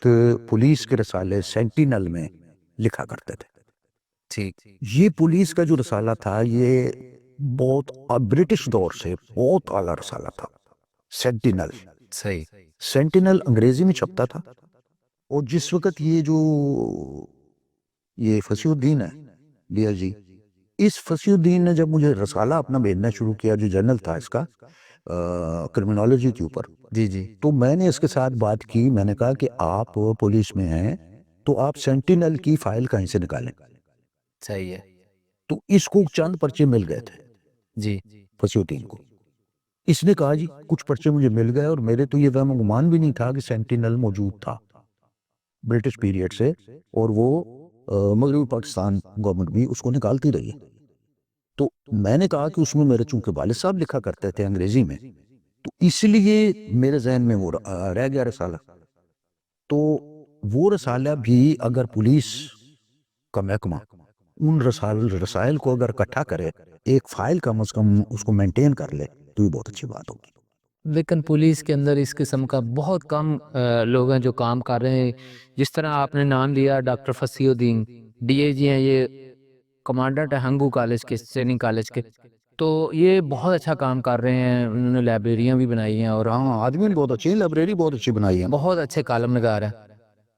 وقت پولیس کے رسالے سینٹینل میں لکھا کرتے تھے. ٹھیک. یہ پولیس کا جو رسالہ تھا یہ بہت برٹش دور سے بہت اعلیٰ رسالہ تھا. سینٹینل صحیح. سینٹینل انگریزی میں چھپتا تھا. اور جس وقت یہ فصیح الدین ہے بیا جی، اس فصیح الدین نے جب مجھے رسالہ اپنا بھیجنا شروع کیا جو جرنل تھا اس کا کرمنالوجی کے اوپر، جی جی. تو میں نے اس کے ساتھ بات کی. میں نے کہا کہ آپ پولیس میں ہیں تو آپ سینٹینل کی فائل کہیں سے نکالیں. صحیح ہے. تو اس کو چند پرچے مل گئے تھے جی. فصیح الدین کو. اس نے کہا جی کچھ پرچے مجھے مل گئے، اور میرے تو یہ وہم و گمان بھی نہیں تھا کہ سینٹینل موجود تھا برٹش پیریڈ سے، اور وہ مغربی پاکستان گورنمنٹ بھی اس کو نکالتی رہی. تو میں نے کہا کہ اس میں میرے چونکہ والد صاحب لکھا کرتے تھے انگریزی میں، تو اس لیے میرے ذہن میں وہ رہ گیا رسالہ. تو وہ رسالہ بھی اگر پولیس کا محکمہ ان رسائل کو اگر اکٹھا کرے، ایک فائل کم از کم اس کو مینٹین کر لے، تو یہ بہت اچھی بات ہوگی. لیکن پولیس کے اندر اس قسم کا بہت کم لوگ ہیں جو کام کر رہے ہیں. جس طرح آپ نے نام لیا doctor Fasih Uddin D A جی ہیں، یہ کمانڈنٹ ہے ہنگو کالج کے، ٹریننگ کالج کے. تو یہ بہت اچھا کام کر رہے ہیں. انہوں نے لائبریریاں بھی بنائی ہیں، اور ہاں آدمی نے بہت اچھی لائبریری بہت اچھی بنائی ہے. بہت اچھے کالم نگار ہیں.